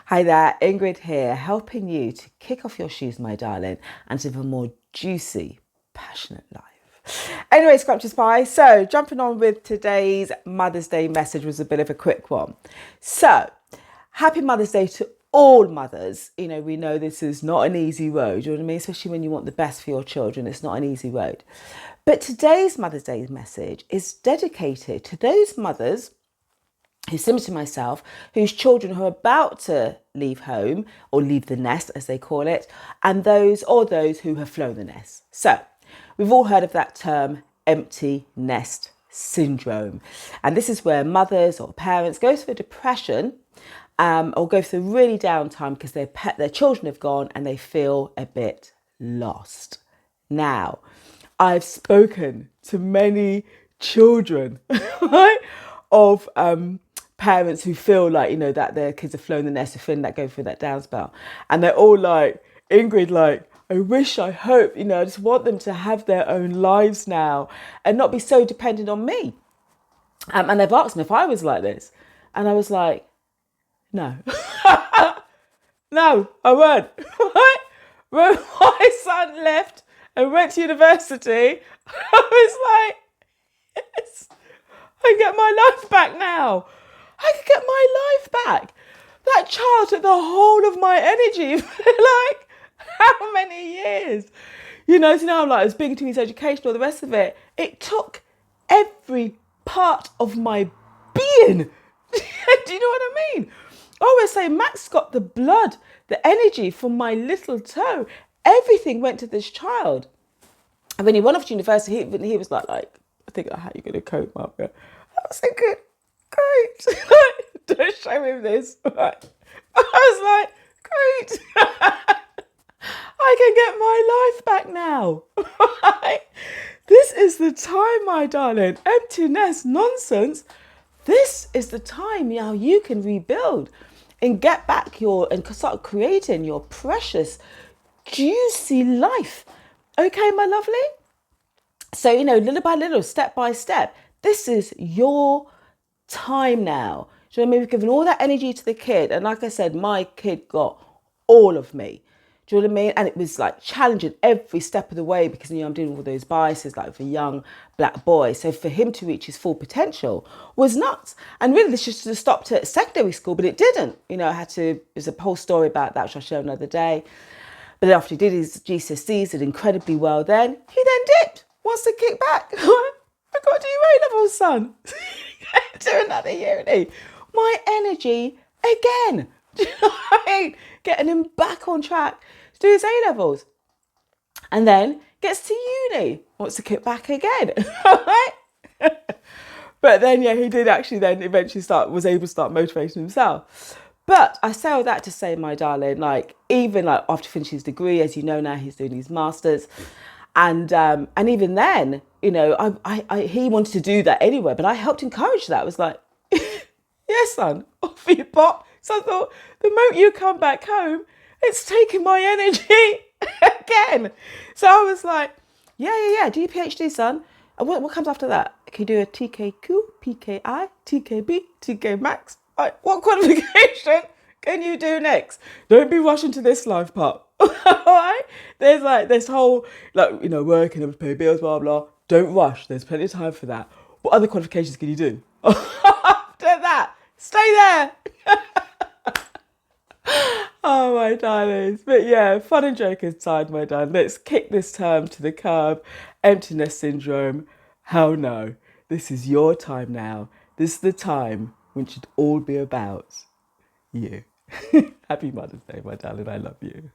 Hi there, Ingrid here, helping you to kick off your shoes, my darling, and to live a more juicy, passionate life. Anyway, Scrumptious Pie, so jumping on with today's Mother's Day message was a bit of a quick one. So, happy Mother's Day to all mothers. You know, we know this is not an easy road, you know what I mean? Especially when you want the best for your children, it's not an easy road. But today's Mother's Day message is dedicated to those mothers who's similar to myself, whose children are about to leave home or leave the nest, as they call it, and those who have flown the nest. So we've all heard of that term, empty nest syndrome. And this is where mothers or parents go through a depression or go through really downtime because their children have gone and they feel a bit lost. Now, I've spoken to many children, right, of parents who feel like, you know, that their kids have flown the nest, of feeling that, go through that down spell. And they're all like, Ingrid, like, I hope, you know, I just want them to have their own lives now and not be so dependent on me. And they've asked me if I was like this. And I was like, no. No, I weren't. Right? When my son left and went to university, I was like, yes, I get my life back now. I could get my life back. That child took the whole of my energy for like how many years? You know, so now I'm like, I was big into his education, all the rest of it. It took every part of my being. Do you know what I mean? I always say Max got the blood, the energy from my little toe. Everything went to this child. And when he went off to university, he was like, I think, how are you going to cope, Margaret? I was thinking, great. Don't show him this. Right. I was like, great. I can get my life back now. Right. This is the time, my darling. Empty nest nonsense. This is the time now you can rebuild and get back and start creating your precious, juicy life. Okay, my lovely? So, you know, little by little, step by step, this is your time now. Do you know what I mean? We've given all that energy to the kid. And like I said, my kid got all of me. Do you know what I mean? And it was like challenging every step of the way because, you know, I'm dealing with all those biases like for young black boy. So for him to reach his full potential was nuts. And really this should have stopped at secondary school, but it didn't. You know, there's a whole story about that, which I'll share another day. But after he did his GCSEs, did incredibly well then, he then dipped, wants to kick back. I've got to do A-levels, son. Do another year, innit? My energy again. Do you know what I mean? Getting him back on track to do his A-levels. And then gets to uni, wants to kick back again. Right? But then, yeah, he did actually then eventually was able to start motivating himself. But I say all that to say, my darling, like, even like after finishing his degree, as you know now, he's doing his masters. And even then, you know, he wanted to do that anyway, but I helped encourage that. I was like, yes, son, off you pop. So I thought, the moment you come back home, it's taking my energy again. So I was like, yeah, do your PhD, son. And what comes after that? Can you do a TKQ, PKI, TKB, TK Max? Like, what qualification can you do next? Don't be rushing to this life part. Alright? There's like this whole, like, you know, working and pay bills, blah, blah. Don't rush. There's plenty of time for that. What other qualifications can you do? After that, stay there. Oh, my darlings. But yeah, fun and joke aside, my darling. Let's kick this term to the curb. Emptiness syndrome. Hell no. This is your time now. This is the time when it should all be about you. Happy Mother's Day, my darling. I love you.